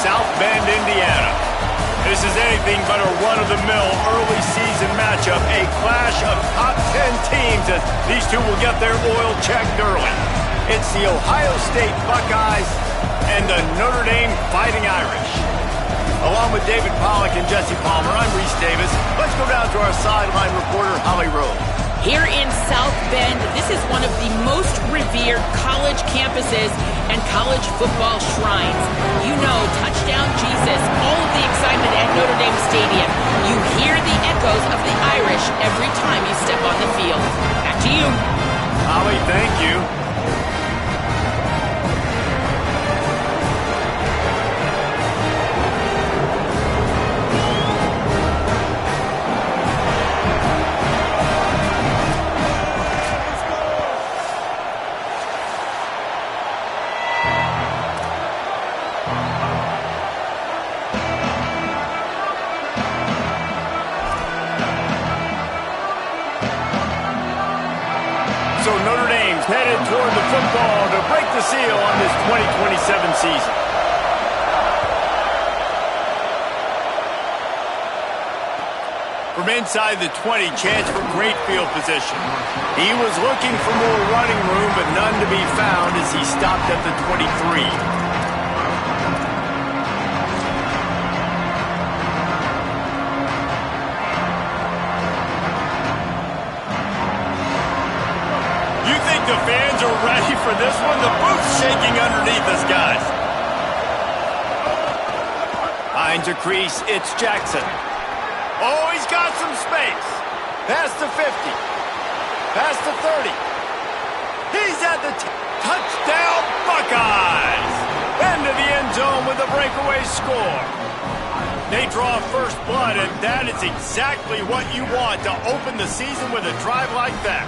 South Bend, Indiana. This is anything but a run-of-the-mill early season matchup, a clash of top 10 teams as these two will get their oil checked early. It's the Ohio State Buckeyes and the Notre Dame Fighting Irish. Along with David Pollack and Jesse Palmer, I'm Reese Davis. Let's go down to our sideline reporter, Holly Rowe. Here in South Bend, this is one of the most revered college campuses and college football shrines. You know, touchdown Jesus, all of the excitement at Notre Dame Stadium. You hear the echoes of the Irish every time you step on the field. Back to you. Holly, thank you. So Notre Dame's headed toward the football to break the seal on this 2027 season. From inside the 20, chance for great field position. He was looking for more running room, but none to be found as he stopped at the 23. The fans are ready for this one. The booth's shaking underneath us, guys. Finds a crease. It's Jackson. Oh, he's got some space. Past the 50. Past the 30. He's at the touchdown Buckeyes. Into the end zone with a breakaway score. They draw first blood, and that is exactly what you want to open the season with a drive like that.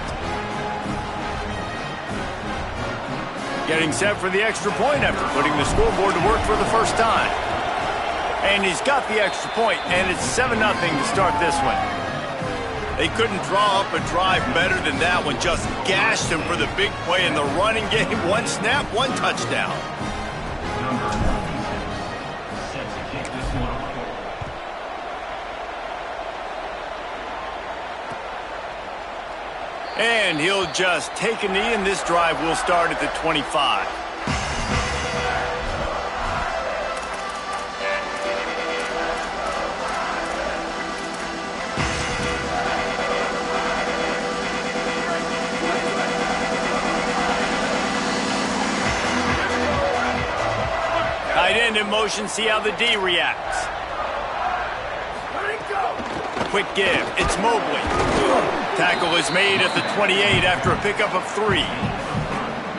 Getting set for the extra point after putting the scoreboard to work for the first time. And he's got the extra point, and it's 7-0 to start this one. They couldn't draw up a drive better than that one. Just gashed him for the big play in the running game. One snap, one touchdown. And he'll just take a knee, and this drive will start at the 25. Tight end in motion, see how the D reacts. Quick give, it's Mobley. Tackle is made at the 28 after a pickup of 3.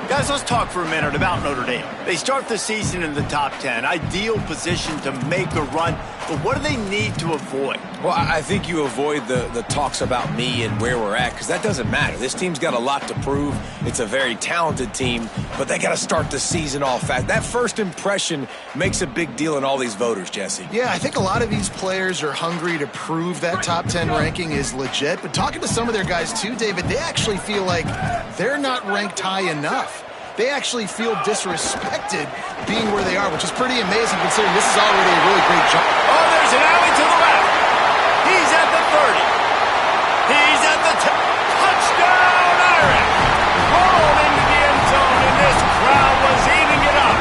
Guys, let's talk for a minute about Notre Dame. They start the season in the top 10. Ideal position to make a run. But what do they need to avoid? Well, I think you avoid the talks about me and where we're at, because that doesn't matter. This team's got a lot to prove. It's a very talented team, but they got to start the season off fast. That first impression makes a big deal in all these voters, Jesse. Yeah, I think a lot of these players are hungry to prove that top 10 ranking is legit. But talking to some of their guys too, David, they actually feel like they're not ranked high enough. They actually feel disrespected being where they are, which is pretty amazing considering this is already a really great job. Oh, there's an alley to the left. He's at the 30. He's at the touchdown Irish. Rolled into the end zone, and this crowd was eating it up.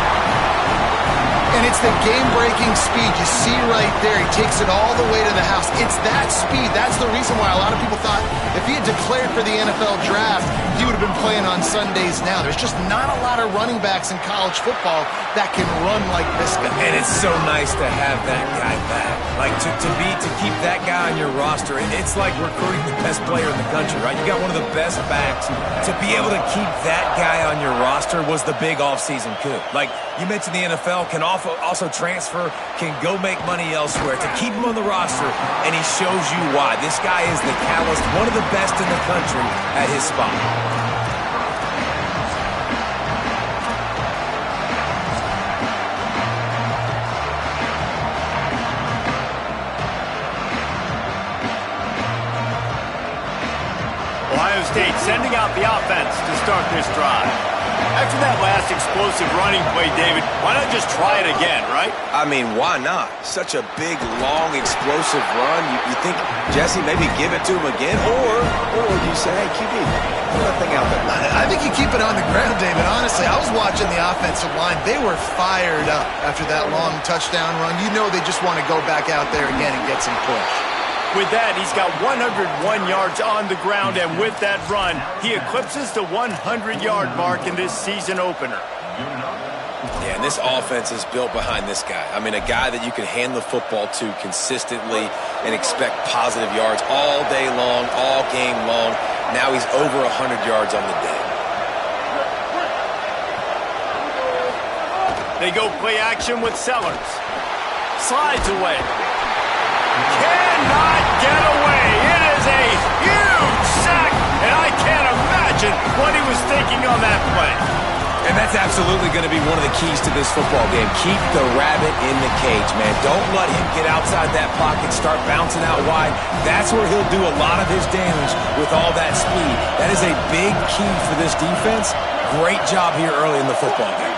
And it's the game-breaking speed. You see right there, he takes it all the way to the house. It's that speed. That's the reason why a lot of people thought if he had declared for the NFL draft, he would have been playing on Sundays now. There's just not a lot of running backs in college football that can run like this guy. And it's so nice to have that guy back. Like, to keep that guy on your roster, it's like recruiting the best player in the country, right? You got one of the best backs. To be able to keep that guy on your roster was the big offseason coup. Like, you mentioned the NFL can also transfer, can go make money elsewhere. To keep him on the roster, and he shows you why. This guy is the catalyst, one of the best in the country at his spot. Ohio State sending out the offense to start this drive. After that last explosive running play, David, why not just try it again, right? I mean, why not? Such a big, long, explosive run. You think, Jesse, maybe give it to him again? Or you say, hey, QB, put that thing out there. I think you keep it on the ground, David. Honestly, I was watching the offensive line. They were fired up after that long touchdown run. You know they just want to go back out there again and get some push. With that, he's got 101 yards on the ground, and with that run, he eclipses the 100-yard mark in this season opener. Yeah, and this offense is built behind this guy. I mean, a guy that you can hand the football to consistently and expect positive yards all day long, all game long. Now he's over 100 yards on the day. They go play action with Sellers. Slides away. Cannot get away. It is a huge sack, and I can't imagine what he was thinking on that play. And that's absolutely going to be one of the keys to this football game. Keep the rabbit in the cage, man. Don't let him get outside that pocket, start bouncing out wide. That's where he'll do a lot of his damage with all that speed. That is a big key for this defense. Great job here early in the football game.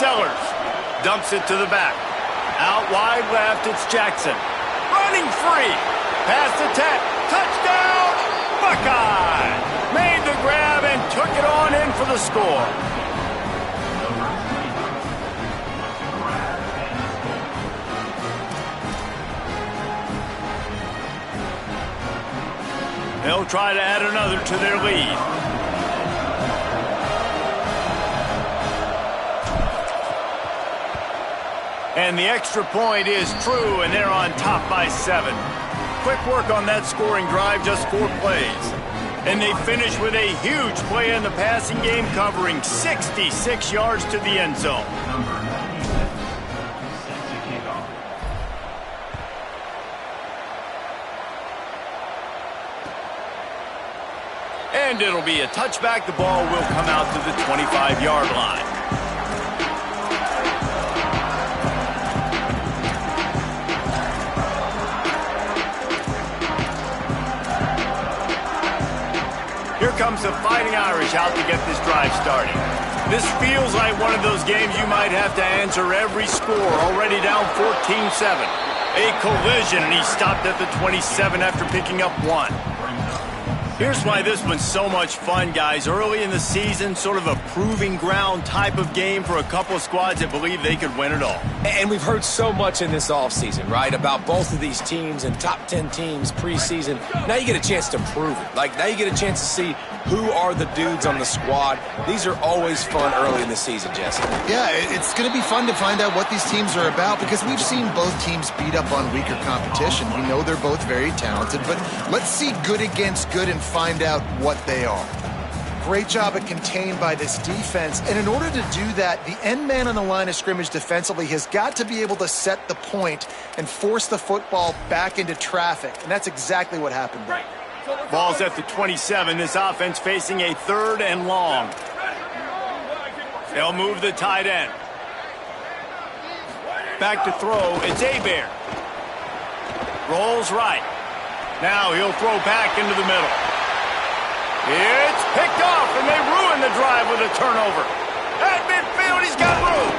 Sellers dumps it to the back. Out wide left, it's Jackson. Running free. Past the 10. Touchdown, Buckeye! Made the grab and took it on in for the score. They'll try to add another to their lead. And the extra point is true, and they're on top by 7. Quick work on that scoring drive, just 4 plays. And they finish with a huge play in the passing game, covering 66 yards to the end zone. And it'll be a touchback. The ball will come out to the 25-yard line. Here comes the Fighting Irish out to get this drive started. This feels like one of those games you might have to answer every score, already down 14-7. A collision, and he stopped at the 27 after picking up 1. Here's why this one's so much fun, guys. Early in the season, sort of a proving ground type of game for a couple of squads that believe they could win it all. And we've heard so much in this offseason, right, about both of these teams and top 10 teams preseason. Now you get a chance to prove it. Like, now you get a chance to see who are the dudes on the squad. These are always fun early in the season, Jesse. Yeah, it's going to be fun to find out what these teams are about because we've seen both teams beat up on weaker competition. We know they're both very talented, but let's see good against good and find out what they are. Great job at contained by this defense, and in order to do that, the end man on the line of scrimmage defensively has got to be able to set the point and force the football back into traffic, and that's exactly what happened there. Ball's at the 27. This offense facing a 3rd and long. They'll move the tight end. Back to throw. It's Hebert. Rolls right. Now he'll throw back into the middle. It's picked off, and they ruin the drive with a turnover. At midfield, he's got room.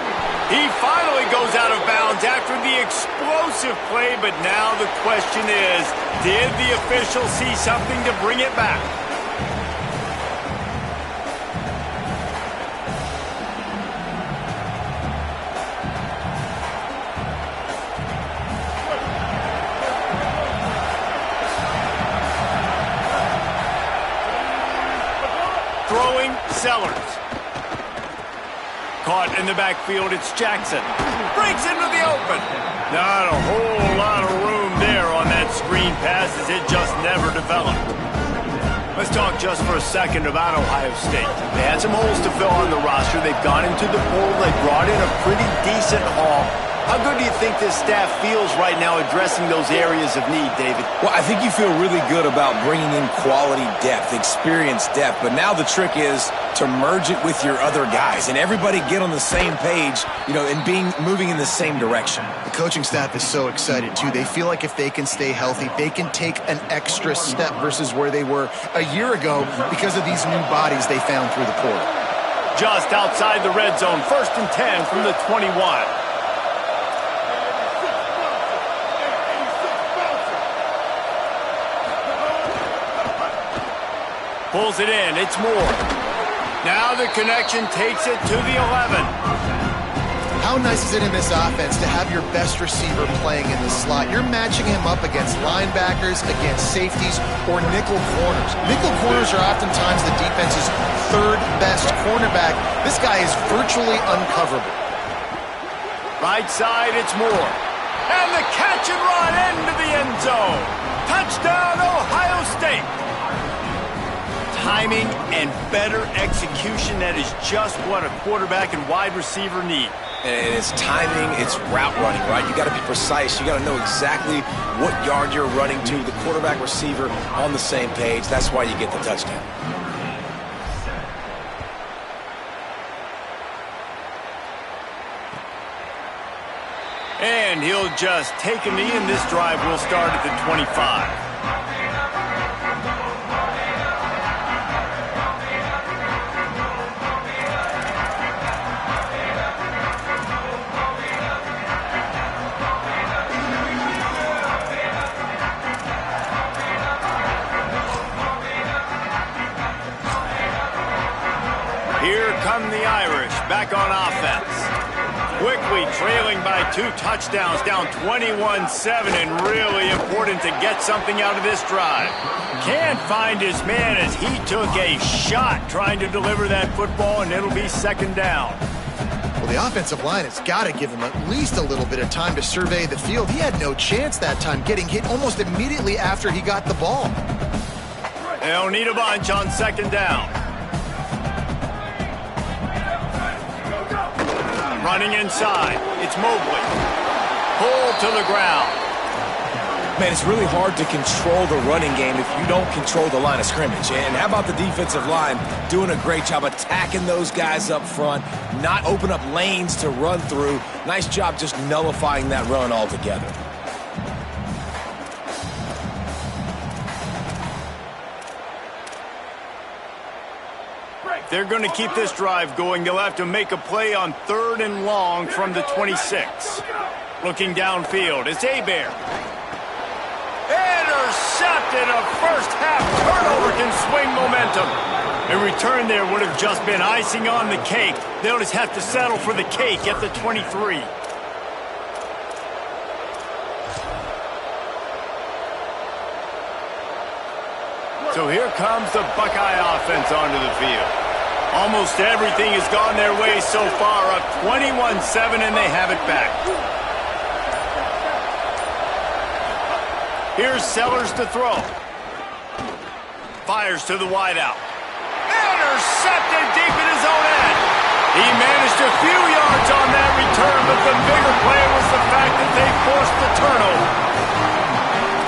He finally goes out of bounds after the explosive play, but now the question is, did the official see something to bring it back? Throwing, Sellers. Caught in the backfield, it's Jackson. Breaks into the open. Not a whole lot of room there on that screen pass as it just never developed. Let's talk just for a second about Ohio State. They had some holes to fill on the roster. They've gone into the portal. They brought in a pretty decent haul. How good do you think this staff feels right now addressing those areas of need, David? Well, I think you feel really good about bringing in quality depth, experience depth, but now the trick is to merge it with your other guys and everybody get on the same page, and moving in the same direction. The coaching staff is so excited, too. They feel like if they can stay healthy, they can take an extra step versus where they were a year ago because of these new bodies they found through the portal. Just outside the red zone, 1st and 10 from the 21. Pulls it in, it's Moore. Now the connection takes it to the 11. How nice is it in this offense to have your best receiver playing in the slot? You're matching him up against linebackers, against safeties, or nickel corners. Nickel corners are oftentimes the defense's third best cornerback. This guy is virtually uncoverable. Right side, it's Moore. And the catch and run into the end zone. Touchdown, Ohio State. Timing and better execution, that is just what a quarterback and wide receiver need. And it's timing, it's route running, right? You got to be precise. You got to know exactly what yard you're running to. The quarterback, receiver on the same page. That's why you get the touchdown. And he'll just take a knee, and this drive will start at the 25. Here come the Irish, back on offense. Quickly trailing by 2 touchdowns, down 21-7, and really important to get something out of this drive. Can't find his man as he took a shot trying to deliver that football, and it'll be 2nd down. Well, the offensive line has got to give him at least a little bit of time to survey the field. He had no chance that time, getting hit almost immediately after he got the ball. They'll need a bunch on 2nd down. Running inside, it's Mobley. Pulled to the ground. Man, it's really hard to control the running game if you don't control the line of scrimmage. And how about the defensive line doing a great job attacking those guys up front, not open up lanes to run through. Nice job just nullifying that run altogether. They're going to keep this drive going. They'll have to make a play on 3rd and long from the 26. Looking downfield, it's Hebert. Intercepted. A first-half turnover can swing momentum. A return there would have just been icing on the cake. They'll just have to settle for the cake at the 23. So here comes the Buckeye offense onto the field. Almost everything has gone their way so far, up 21-7, and they have it back. Here's Sellers to throw. Fires to the wideout. Intercepted deep in his own end. He managed a few yards on that return, but the bigger play was the fact that they forced the turnover.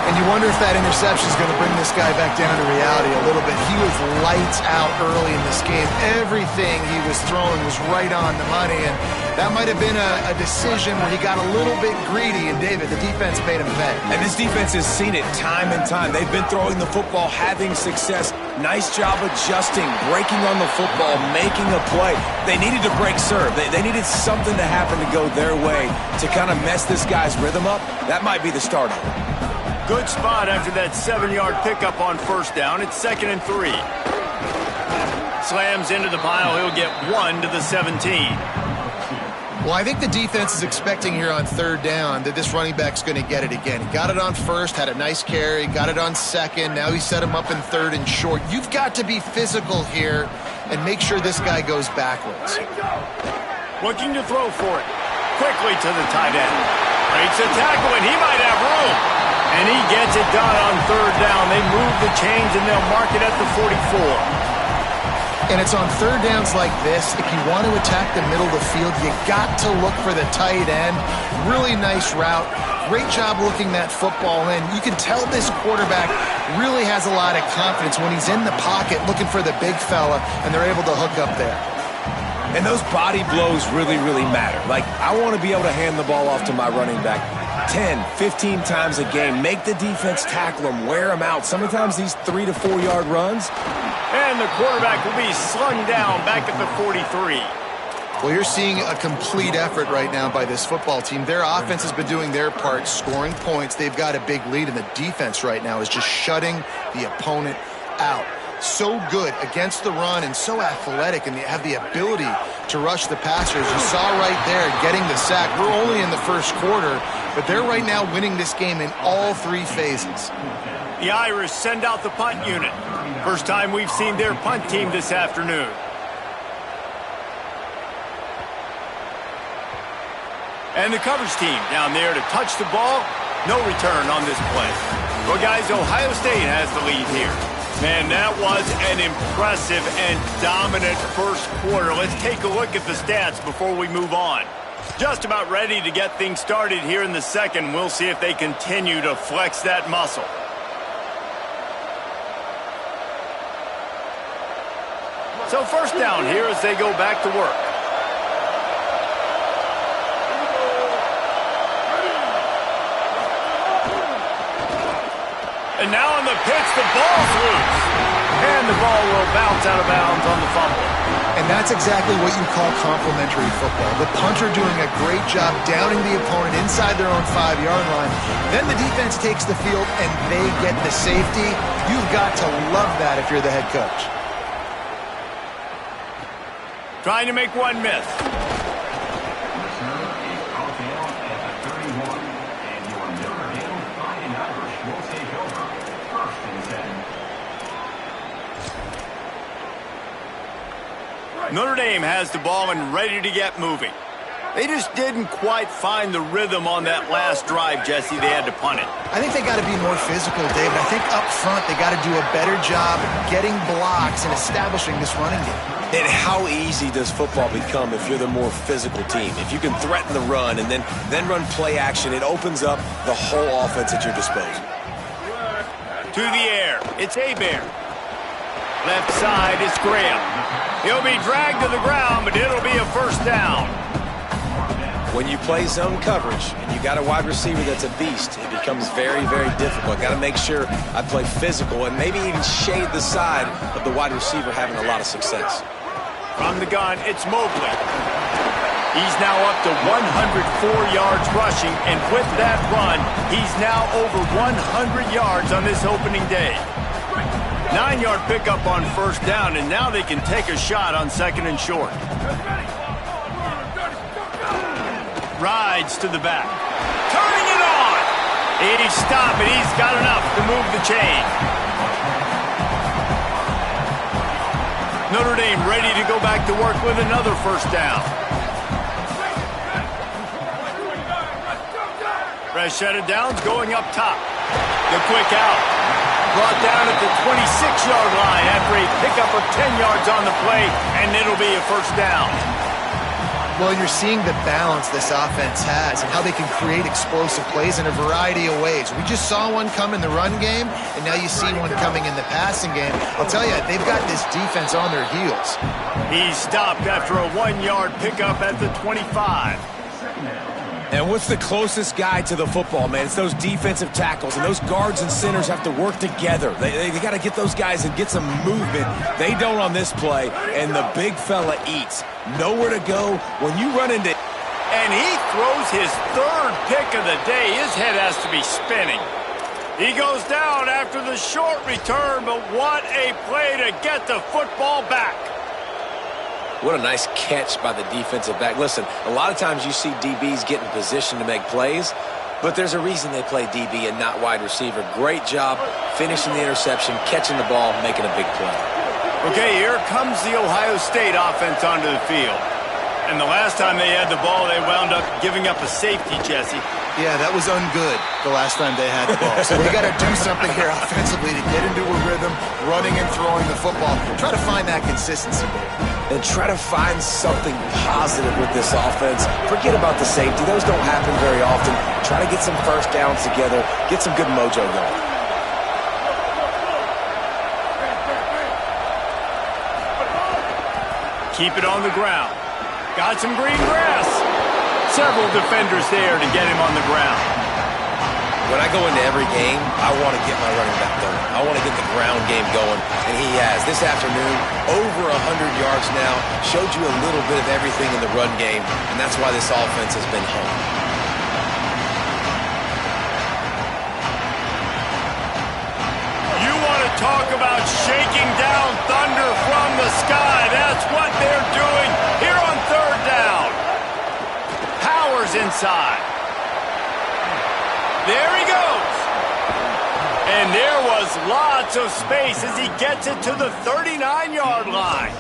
And you wonder if that interception is going to bring this guy back down to reality a little bit. He was lights out early in this game. Everything he was throwing was right on the money, and that might have been a decision where he got a little bit greedy, and David, the defense made him pay. And this defense has seen it time and time. They've been throwing the football, having success. Nice job adjusting, breaking on the football, making a play. They needed to break serve. They needed something to happen to go their way to kind of mess this guy's rhythm up. That might be the start of it. Good spot after that 7-yard pickup on 1st down. It's 2nd and 3. Slams into the pile. He'll get 1 to the 17. Well, I think the defense is expecting here on 3rd down that this running back's going to get it again. He got it on 1st, had a nice carry, got it on 2nd. Now he set him up in 3rd and short. You've got to be physical here and make sure this guy goes backwards. Looking to throw for it. Quickly to the tight end. Breaks a tackle, and he might have room. And he gets it done on 3rd down. They move the chains, and they'll mark it at the 44. And it's on third downs like this, if you want to attack the middle of the field, you got to look for the tight end. Really nice route. Great job looking that football in. You can tell this quarterback really has a lot of confidence when he's in the pocket looking for the big fella, and they're able to hook up there. And those body blows really, really matter. Like, I want to be able to hand the ball off to my running back 10, 15 times a game. Make the defense tackle him, wear him out. Sometimes these 3 to 4 yard runs. And the quarterback will be slung down back at the 43. Well, you're seeing a complete effort right now by this football team. Their offense has been doing their part, scoring points. They've got a big lead, and the defense right now is just shutting the opponent out. So good against the run and so athletic, and they have the ability to rush the passers. You saw right there getting the sack. We're only in the first quarter, but they're right now winning this game in all 3 phases. The Irish send out the punt unit. First time we've seen their punt team this afternoon. And the coverage team down there to touch the ball. No return on this play. Well, guys, Ohio State has the lead here. Man, that was an impressive and dominant first quarter. Let's take a look at the stats before we move on. Just about ready to get things started here in the second. We'll see if they continue to flex that muscle. So first down here as they go back to work. And now on the pitch, the ball's loose. And the ball will bounce out of bounds on the fumble. And that's exactly what you call complementary football. The punter doing a great job downing the opponent inside their own 5-yard line. Then the defense takes the field and they get the safety. You've got to love that if you're the head coach. Trying to make one miss. Notre Dame has the ball and ready to get moving. They just didn't quite find the rhythm on that last drive, Jesse. They had to punt it. I think they got to be more physical, David. I think up front they got to do a better job getting blocks and establishing this running game. And how easy does football become if you're the more physical team? If you can threaten the run and then run play action, it opens up the whole offense at your disposal. To the air, it's Hebert. Left side is Graham. He'll be dragged to the ground, but it'll be a first down. When you play zone coverage and you got a wide receiver that's a beast, it becomes very, very difficult. Got to make sure I play physical and maybe even shade the side of the wide receiver having a lot of success. From the gun, it's Mobley. He's now up to 104 yards rushing, and with that run, he's now over 100 yards on this opening day. 9-yard pickup on first down, and now they can take a shot on second and short. Rides to the back. Turning it on! He's stopped, but he's got enough to move the chain. Notre Dame ready to go back to work with another first down. Fresh set of downs going up top. The quick out. Brought down at the 26-yard line after a pickup of 10 yards on the play, and it'll be a first down. Well, you're seeing the balance this offense has and how they can create explosive plays in a variety of ways. We just saw one come in the run game, and now you see one coming in the passing game. I'll tell you, they've got this defense on their heels. He's stopped after a 1-yard pickup at the 25. And what's the closest guy to the football, man? It's those defensive tackles, and those guards and centers have to work together. They got to get those guys and get some movement. They don't on this play, and the big fella eats. Nowhere to go when you run into... And he throws his third pick of the day. His head has to be spinning. He goes down after the short return, but what a play to get the football back. What a nice catch by the defensive back. Listen, a lot of times you see DBs get in position to make plays, but there's a reason they play DB and not wide receiver. Great job finishing the interception, catching the ball, making a big play. Okay, here comes the Ohio State offense onto the field. And the last time they had the ball, they wound up giving up a safety, Jesse. Yeah, that was ungood the last time they had the ball. So they got to do something here offensively to get into a rhythm, running and throwing the football. Try to find that consistency there. And try to find something positive with this offense. Forget about the safety. Those don't happen very often. Try to get some first downs together. Get some good mojo going. Keep it on the ground. Got some green grass. Several defenders there to get him on the ground. When I go into every game, I want to get my running back going. I want to get the ground game going, and he has. This afternoon, over 100 yards now, showed you a little bit of everything in the run game, and that's why this offense has been home. You want to talk about shaking down thunder from the sky. That's what they're doing here on third down. Powers inside. There he goes. And there was lots of space as he gets it to the 39-yard line.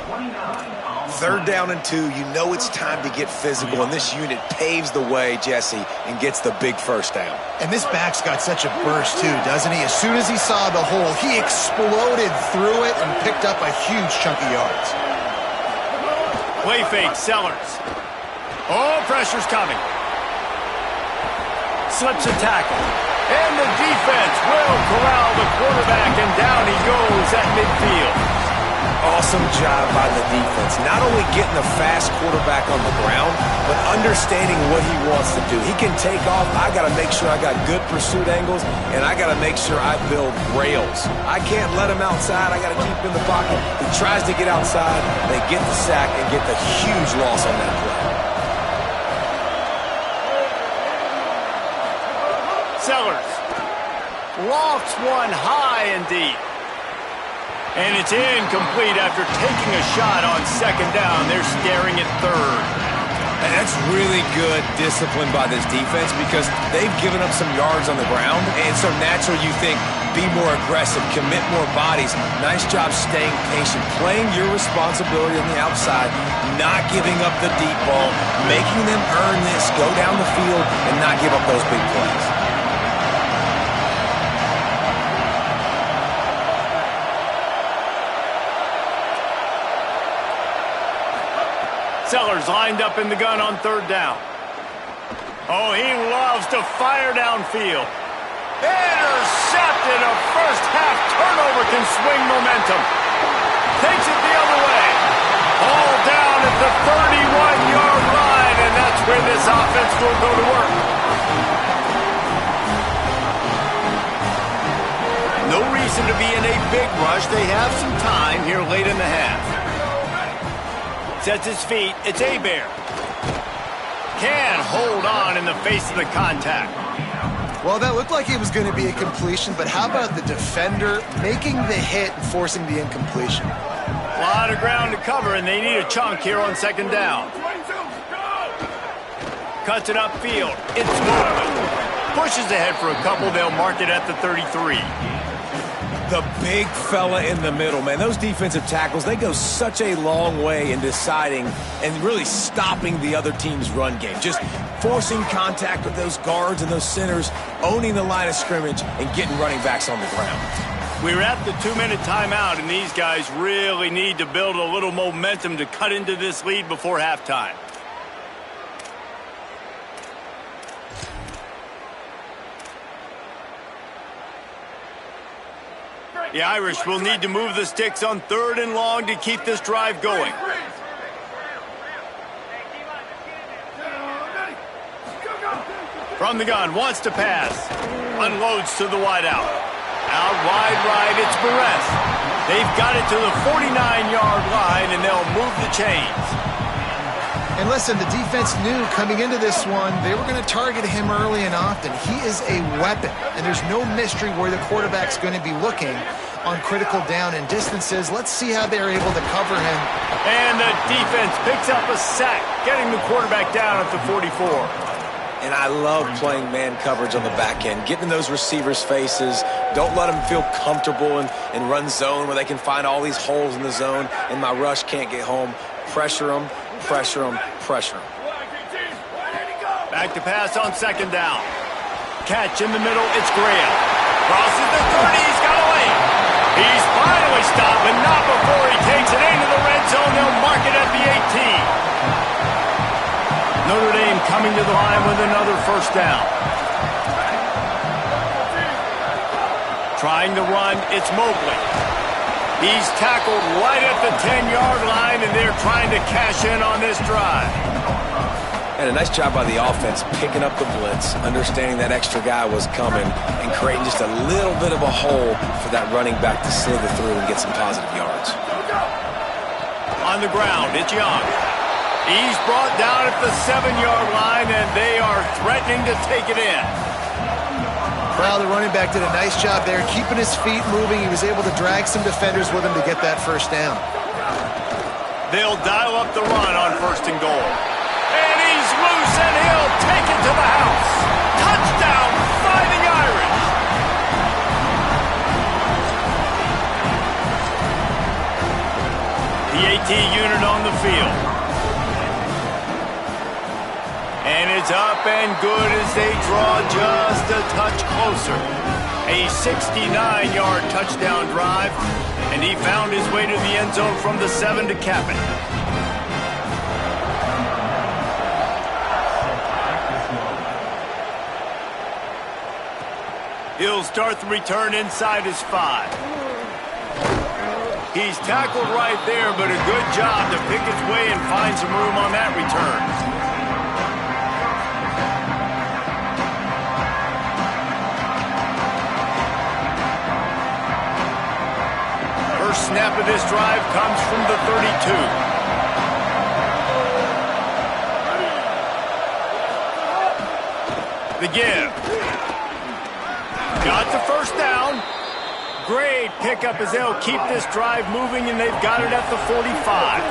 Third down and 2, you know it's time to get physical, and this unit paves the way, Jesse, and gets the big first down. And this back's got such a burst, too, doesn't he? As soon as he saw the hole, he exploded through it and picked up a huge chunk of yards. Play fake, Sellers. Oh, pressure's coming. Slips a tackle. And the defense will corral the quarterback, and down he goes at midfield. Awesome job by the defense. Not only getting a fast quarterback on the ground, but understanding what he wants to do. He can take off. I got to make sure I got good pursuit angles, and I got to make sure I build rails. I can't let him outside. I got to keep him in the pocket. He tries to get outside. They get the sack and get the huge loss on that play. Sellers lofts one high and deep. And it's incomplete after taking a shot on second down. They're staring at third. And that's really good discipline by this defense because they've given up some yards on the ground. And so naturally you think, be more aggressive, commit more bodies. Nice job staying patient, playing your responsibility on the outside, not giving up the deep ball, making them earn this, go down the field, and not give up those big plays. Sellers lined up in the gun on third down. Oh, he loves to fire downfield. Intercepted. A first half turnover can swing momentum. Takes it the other way. All down at the 31-yard line, and that's where this offense will go to work. No reason to be in a big rush. They have some time here late in the half. Sets his feet. It's Hebert. Can hold on in the face of the contact. Well, that looked like it was going to be a completion, but how about the defender making the hit and forcing the incompletion? A lot of ground to cover, and they need a chunk here on second down. Cuts it upfield. It's open. Pushes ahead for a couple. They'll mark it at the 33. The big fella in the middle, man. Those defensive tackles, they go such a long way in deciding and really stopping the other team's run game. Just forcing contact with those guards and those centers, owning the line of scrimmage, and getting running backs on the ground. We're at the 2-minute timeout, and these guys really need to build a little momentum to cut into this lead before halftime. The Irish will need to move the sticks on third and long to keep this drive going. From the gun, wants to pass. Unloads to the wideout. Out wide right, it's Barres. They've got it to the 49-yard line, and they'll move the chains. And listen, the defense knew coming into this one, they were going to target him early and often. He is a weapon, and there's no mystery where the quarterback's going to be looking on critical down and distances. Let's see how they're able to cover him. And the defense picks up a sack, getting the quarterback down at the 44. And I love playing man coverage on the back end, getting in those receivers' faces. Don't let them feel comfortable and run zone where they can find all these holes in the zone, and my rush can't get home. Pressure them, pressure him, pressure him. Back to pass on second down. Catch in the middle, it's Graham. Crosses the 30, he's got away. He's finally stopped, but not before he takes it into the red zone. They'll mark it at the 18. Notre Dame coming to the line with another first down. Trying to run, it's Mobley. He's tackled right at the 10-yard line, and they're trying to cash in on this drive. And a nice job by the offense picking up the blitz, understanding that extra guy was coming, and creating just a little bit of a hole for that running back to slither through and get some positive yards. On the ground, it's Young. He's brought down at the 7-yard line, and they are threatening to take it in. Well, the running back did a nice job there, keeping his feet moving. He was able to drag some defenders with him to get that first down. They'll dial up the run on first and goal. And he's loose, and he'll take it to the house. Touchdown, Fighting Irish. The AT unit on the field. And it's up and good as they draw just a touch closer. A 69-yard touchdown drive, and he found his way to the end zone from the 7 to cap it. He'll start the return inside his 5. He's tackled right there, but a good job to pick his way and find some room on that return. First snap of this drive comes from the 32. The give. Got the first down. Great pickup as they'll keep this drive moving, and they've got it at the 45.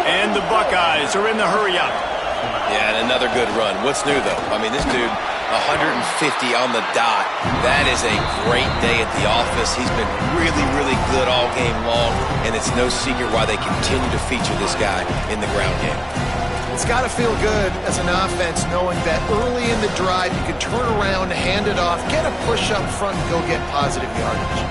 And the Buckeyes are in the hurry-up. Yeah, and another good run. What's new, though? I mean, this dude, 150 on the dot. That is a great day at the office. He's been really, really good all game long, and it's no secret why they continue to feature this guy in the ground game. It's got to feel good as an offense knowing that early in the drive you can turn around, hand it off, get a push up front, and go get positive yardage.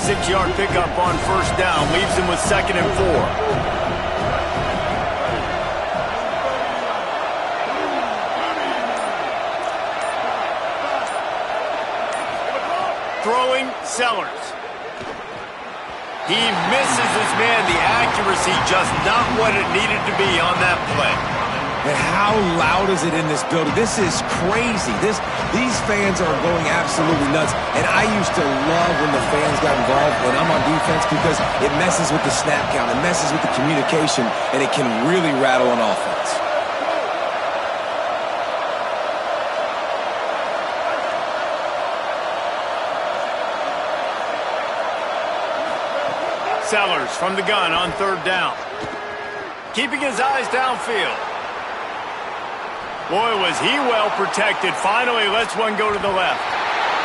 Six-yard pickup on first down leaves him with 2nd and 4. Throwing, Sellers. He misses his man. The accuracy just not what it needed to be on that play. And how loud is it in this building? This is crazy. These fans are going absolutely nuts. And I used to love when the fans got involved when I'm on defense because it messes with the snap count. It messes with the communication, and it can really rattle an offense. Sellers from the gun on third down. Keeping his eyes downfield. Boy, was he well protected. Finally lets one go to the left.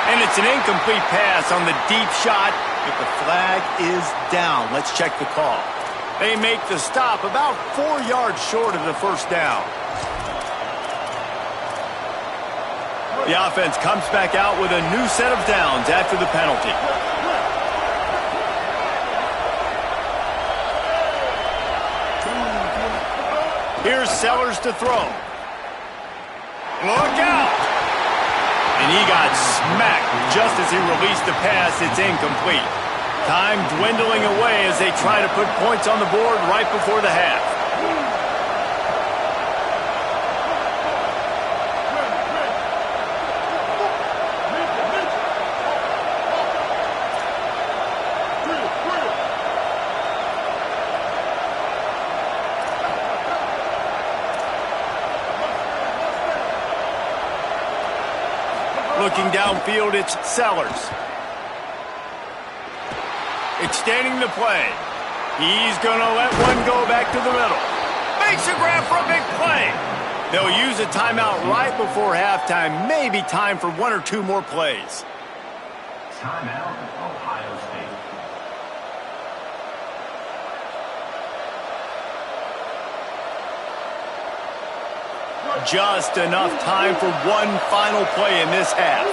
And it's an incomplete pass on the deep shot, but the flag is down. Let's check the call. They make the stop about 4 yards short of the first down. The offense comes back out with a new set of downs after the penalty. Here's Sellers to throw. Look out! And he got smacked just as he released the pass. It's incomplete. Time dwindling away as they try to put points on the board right before the half. Looking downfield, it's Sellers. Extending the play. He's going to let one go back to the middle. Makes a grab for a big play. They'll use a timeout right before halftime. Maybe time for 1 or 2 more plays. Timeout, Ohio State. Just enough time for one final play in this half.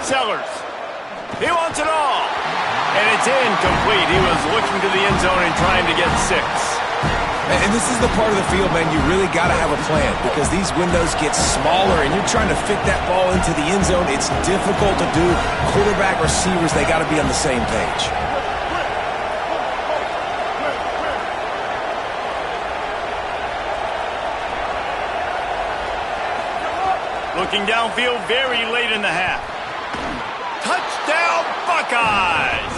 Sellers. He wants it all. And it's incomplete. He was looking to the end zone and trying to get 6. And this is the part of the field, man, you really got to have a plan because these windows get smaller and you're trying to fit that ball into the end zone. It's difficult to do. Quarterback, receivers, they got to be on the same page. Looking downfield very late in the half. Touchdown, Buckeyes!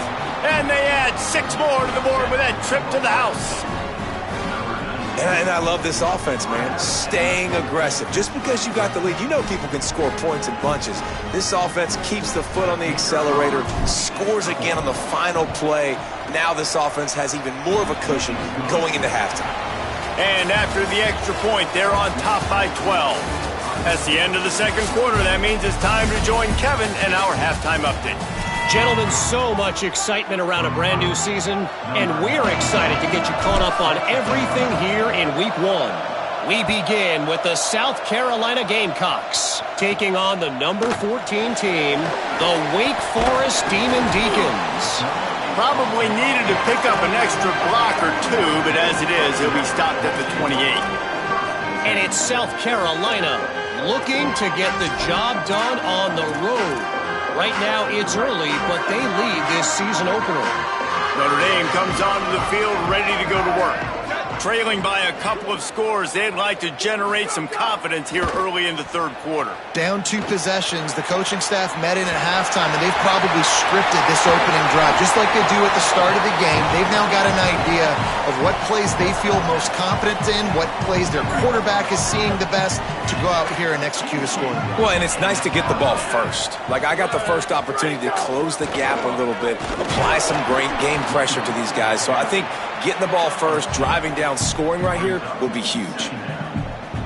And they add 6 more to the board with that trip to the house. And I love this offense, man. Staying aggressive. Just because you got the lead, you know people can score points in bunches. This offense keeps the foot on the accelerator, scores again on the final play. Now this offense has even more of a cushion going into halftime. And after the extra point, they're on top by 12. That's the end of the second quarter. That means it's time to join Kevin and our halftime update. Gentlemen, so much excitement around a brand new season, and we're excited to get you caught up on everything here in Week 1. We begin with the South Carolina Gamecocks, taking on the number 14 team, the Wake Forest Demon Deacons. Probably needed to pick up an extra block or 2, but as it is, he'll be stopped at the 28. And it's South Carolina looking to get the job done on the road. Right now, it's early, but they lead this season opener. Notre Dame comes onto the field ready to go to work. Trailing by a couple of scores, they'd like to generate some confidence here early in the third quarter. Down 2 possessions, the coaching staff met in at halftime, and they've probably scripted this opening drive. Just like they do at the start of the game, they've now got an idea of what plays they feel most confident in, what plays their quarterback is seeing the best to go out here and execute a score. Well, and it's nice to get the ball first. Like, I got the first opportunity to close the gap a little bit, apply some great game pressure to these guys. So I think getting the ball first, driving down, scoring right here will be huge.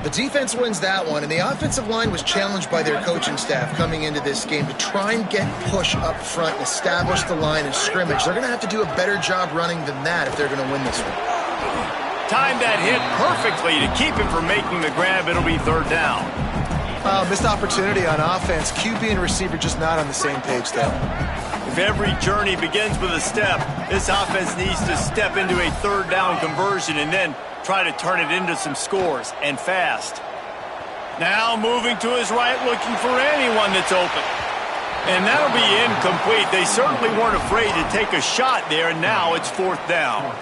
The defense wins that one, and the offensive line was challenged by their coaching staff coming into this game to try and get push up front and establish the line and scrimmage. They're going to have to do a better job running than that if they're going to win this one. Timed that hit perfectly to keep him from making the grab. It'll be third down. Missed opportunity on offense. QB and receiver just not on the same page there. If every journey begins with a step, this offense needs to step into a third down conversion and then try to turn it into some scores, and fast. Now moving to his right, looking for anyone that's open. And that'll be incomplete. They certainly weren't afraid to take a shot there, and now it's fourth down.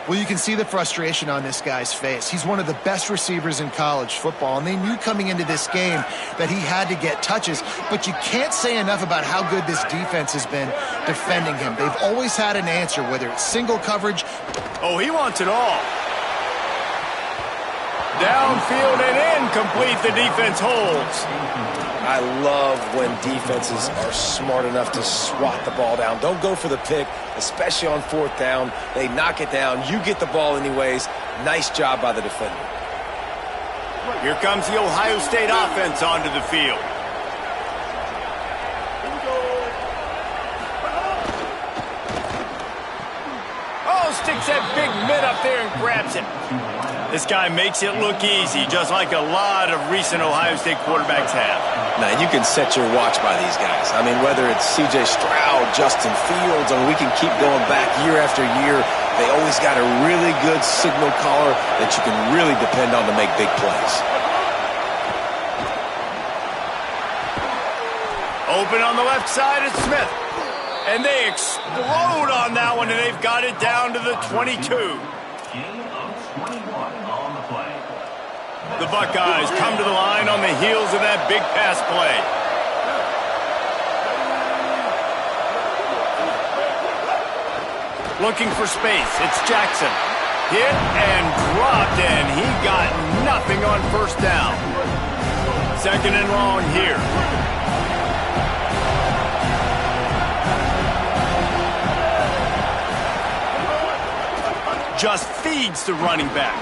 Well, you can see the frustration on this guy's face. He's one of the best receivers in college football, and they knew coming into this game that he had to get touches, but you can't say enough about how good this defense has been defending him. They've always had an answer, whether it's single coverage. Oh, he wants it all. Downfield and incomplete, the defense holds. I love when defenses are smart enough to swat the ball down. Don't go for the pick, especially on fourth down. They knock it down. You get the ball anyways. Nice job by the defender. Here comes the Ohio State offense onto the field. Oh, sticks that big mid up there and grabs it. This guy makes it look easy, just like a lot of recent Ohio State quarterbacks have. Now, you can set your watch by these guys. I mean, whether it's C.J. Stroud, Justin Fields, I mean, we can keep going back year after year. They always got a really good signal caller that you can really depend on to make big plays. Open on the left side is Smith. And they explode on that one, and they've got it down to the 22. The Buckeyes come to the line on the heels of that big pass play. Looking for space. It's Jackson. Hit and dropped, and he got nothing on first down. Second and long here. just feeds the running back.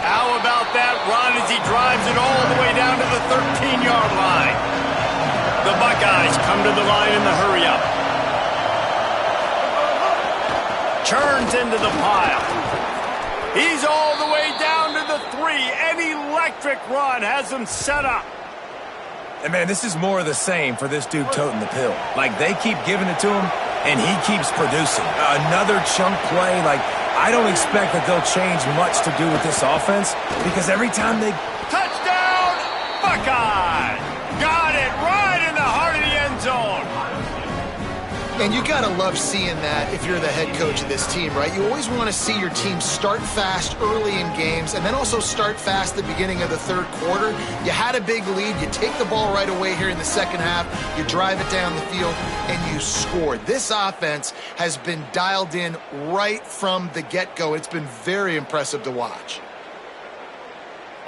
How about that run as he drives it all the way down to the 13-yard line? The Buckeyes come to the line in the hurry-up. Churns into the pile. He's all the way down to the 3. An electric run has him set up. And, man, this is more of the same for this dude toting the pill. Like, they keep giving it to him, and he keeps producing. Another chunk play. Like, I don't expect that they'll change much to do with this offense because every time they... Touchdown, Buckeyes! Got it right in the heart of the end zone. And you got to love seeing that if you're the head coach of this team, right? You always want to see your team start fast early in games and then also start fast at the beginning of the third quarter. You had a big lead. You take the ball right away here in the second half. You drive it down the field, and you score. This offense has been dialed in right from the get-go. It's been very impressive to watch.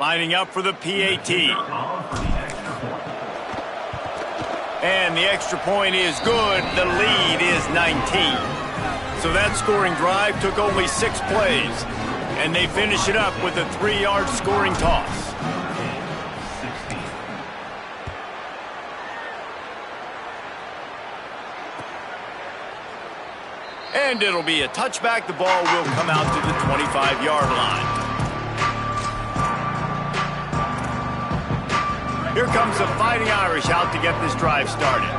Lining up for the PAT. And the extra point is good. The lead is 19. So that scoring drive took only 6 plays. And they finish it up with a 3-yard scoring toss. And it'll be a touchback. The ball will come out to the 25-yard line. Here comes the Fighting Irish out to get this drive started.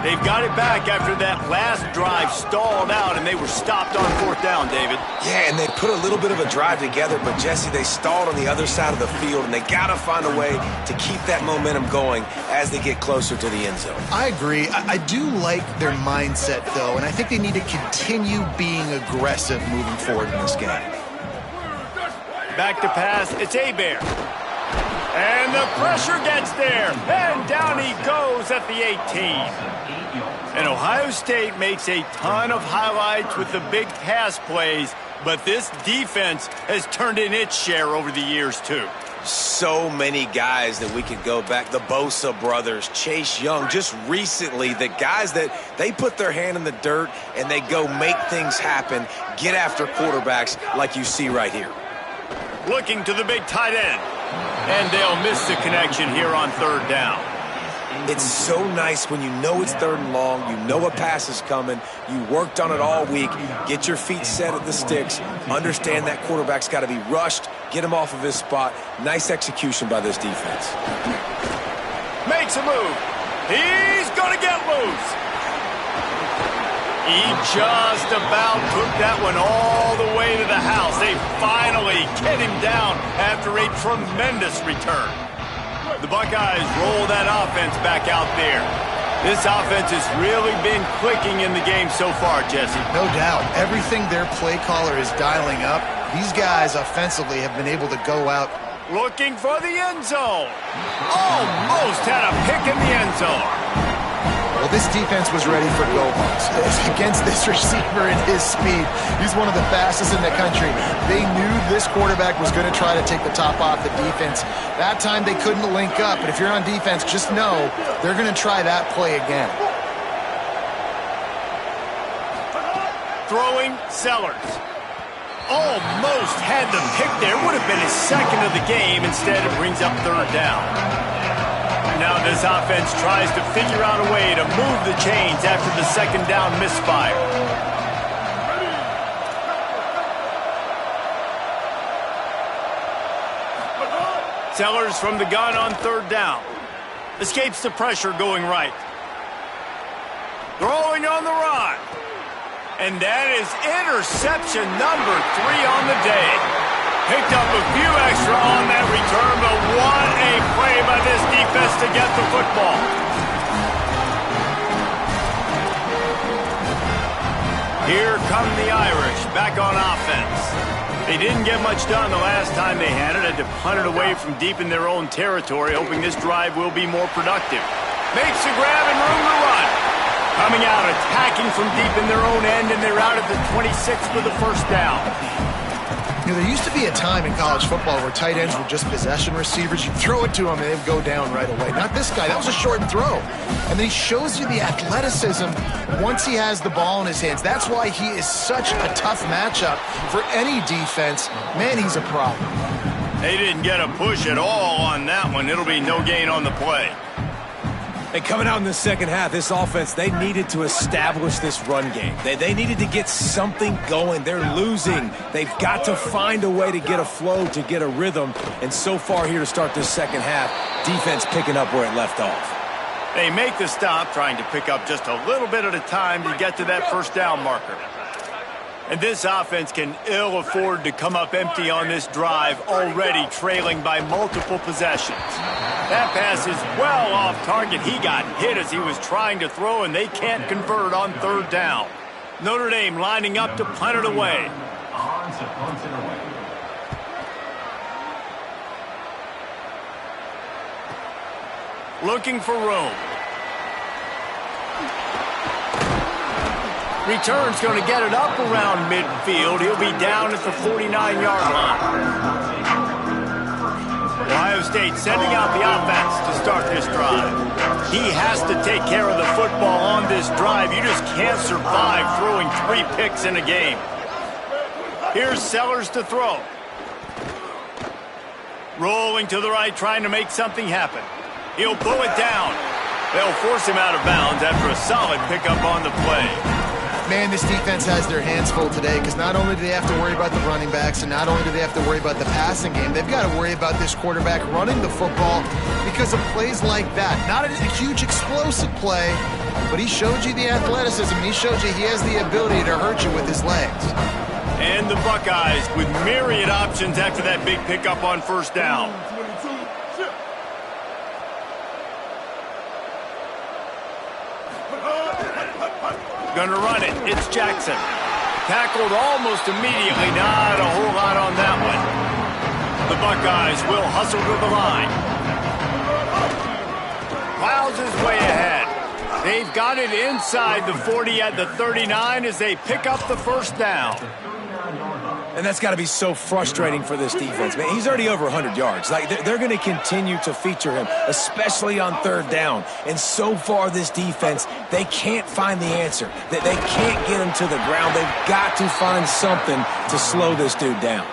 They've got it back after that last drive stalled out, and they were stopped on 4th down, David. Yeah, and they put a little bit of a drive together, but, Jesse, they stalled on the other side of the field, and they got to find a way to keep that momentum going as they get closer to the end zone. I agree. I do like their mindset, though, and I think they need to continue being aggressive moving forward in this game. Back to pass. It's Hebert. And the pressure gets there. And down he goes at the 18. And Ohio State makes a ton of highlights with the big pass plays, but this defense has turned in its share over the years, too. So many guys that we could go back. The Bosa brothers, Chase Young, just recently, the guys that they put their hand in the dirt and they go make things happen, get after quarterbacks like you see right here. Looking to the big tight end. And they'll miss the connection here on 3rd down. It's so nice when you know it's 3rd and long, you know a pass is coming, you worked on it all week, get your feet set at the sticks, understand that quarterback's got to be rushed, get him off of his spot. Nice execution by this defense. Makes a move. He's going to get loose. He just about took that one all the way to the house. They finally get him down after a tremendous return. The Buckeyes roll that offense back out there. This offense has really been clicking in the game so far, Jesse. No doubt. Everything their play caller is dialing up, these guys offensively have been able to go out. Looking for the end zone. Almost had a pick in the end zone. Well, this defense was ready for go-homes. Against this receiver and his speed, he's one of the fastest in the country. They knew this quarterback was going to try to take the top off the defense. That time they couldn't link up, but if you're on defense, just know they're going to try that play again. Throwing Sellers. Almost had the pick there. Would have been his second of the game. Instead, it brings up 3rd down. Now this offense tries to figure out a way to move the chains after the 2nd down misfire. Sellers from the gun on 3rd down. Escapes the pressure going right. Throwing on the run. And that is interception number 3 on the day. Picked up a few extra on that return, but what a play by this defense to get the football. Here come the Irish back on offense. They didn't get much done the last time they had it. Had to punt it away from deep in their own territory, hoping this drive will be more productive. Makes a grab and room to run. Coming out, attacking from deep in their own end, and they're out at the 26 for the 1st down. You know, there used to be a time in college football where tight ends were just possession receivers. You throw it to them and they'd go down right away. Not this guy. That was a short throw. And then he shows you the athleticism once he has the ball in his hands. That's why he is such a tough matchup for any defense. Man, he's a problem. They didn't get a push at all on that one. It'll be no gain on the play. And coming out in the second half, this offense, they needed to establish this run game. They needed to get something going. They're losing. They've got to find a way to get a flow, to get a rhythm. And so far here to start this second half, defense picking up where it left off. They make the stop, trying to pick up just a little bit at a time to get to that first down marker. And this offense can ill afford to come up empty on this drive, already trailing by multiple possessions. That pass is well off target. He got hit as he was trying to throw, and they can't convert on third down. Notre Dame lining up to punt it away. Looking for room. Return's going to get it up around midfield. He'll be down at the 49-yard line. Ohio State sending out the offense to start this drive. He has to take care of the football on this drive. You just can't survive throwing 3 picks in a game. Here's Sellers to throw. Rolling to the right, trying to make something happen. He'll pull it down. They'll force him out of bounds after a solid pickup on the play. Man, this defense has their hands full today because not only do they have to worry about the running backs and not only do they have to worry about the passing game, they've got to worry about this quarterback running the football because of plays like that. Not a huge explosive play, but he showed you the athleticism. He showed you he has the ability to hurt you with his legs. And the Buckeyes with myriad options after that big pickup on first down. Gonna run it. It's Jackson. Tackled almost immediately. Not a whole lot on that one. The Buckeyes will hustle to the line. Plows his way ahead. They've got it inside the 40 at the 39 as they pick up the first down. And that's got to be so frustrating for this defense, man. He's already over 100 yards. Like, they're going to continue to feature him, especially on third down. And so far, this defense, they can't find the answer. They can't get him to the ground. They've got to find something to slow this dude down.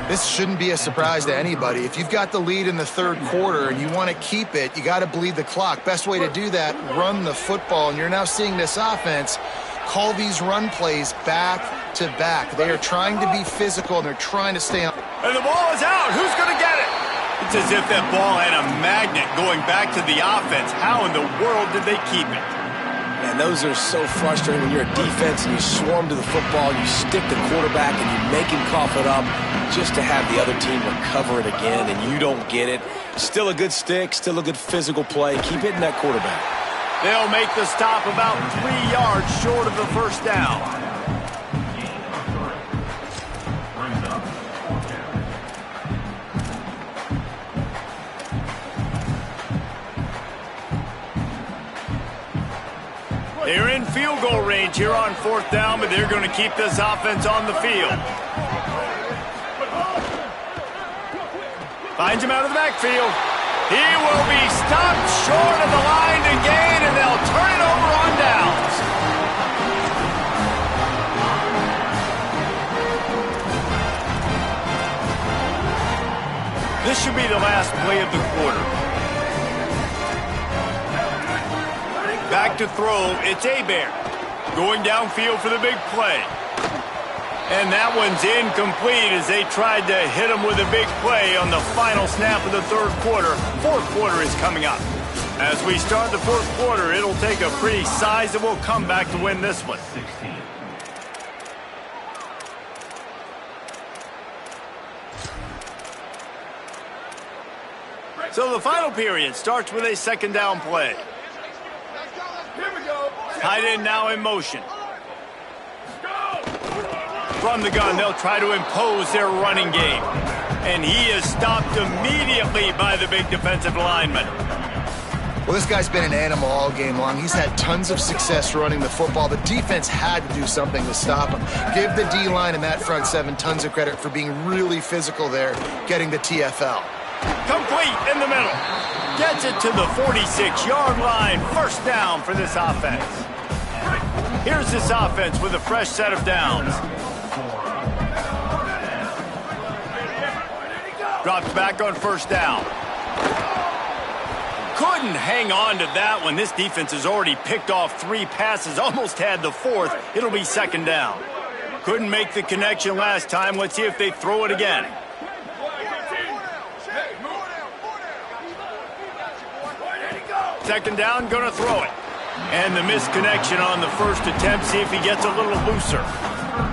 This shouldn't be a surprise to anybody. If you've got the lead in the third quarter and you want to keep it, you got to bleed the clock. Best way to do that, run the football. And you're now seeing this offense call these run plays back to back. They are trying to be physical, and they're trying to stay on. And the ball is out. Who's going to get it? It's as if that ball had a magnet going back to the offense. How in the world did they keep it? And those are so frustrating when you're a defense and you swarm to the football, you stick the quarterback, and you make him cough it up just to have the other team recover it again, and you don't get it. Still a good stick, still a good physical play. Keep hitting that quarterback. They'll make the stop about 3 yards short of the first down. They're in field goal range here on fourth down, but they're going to keep this offense on the field. Finds him out of the backfield. He will be stopped short of the line to gain, and they'll turn it over on downs. This should be the last play of the quarter. Back to throw, it's Hebert. Going downfield for the big play. And that one's incomplete as they tried to hit him with a big play on the final snap of the third quarter. Fourth quarter is coming up. As we start the fourth quarter, it'll take a pretty sizable comeback to win this one. So the final period starts with a second down play. Tight end now in motion. From the gun, they'll try to impose their running game. And he is stopped immediately by the big defensive lineman. Well, this guy's been an animal all game long. He's had tons of success running the football. The defense had to do something to stop him. Give the D-line and that front seven tons of credit for being really physical there, getting the TFL. Complete in the middle. Gets it to the 46-yard line. First down for this offense. Here's this offense with a fresh set of downs. Drops back on first down. Couldn't hang on to that one. This defense has already picked off 3 passes, almost had the 4th. It'll be second down. Couldn't make the connection last time. Let's see if they throw it again. Second down, gonna throw it. And the misconnection on the first attempt. See if he gets a little looser.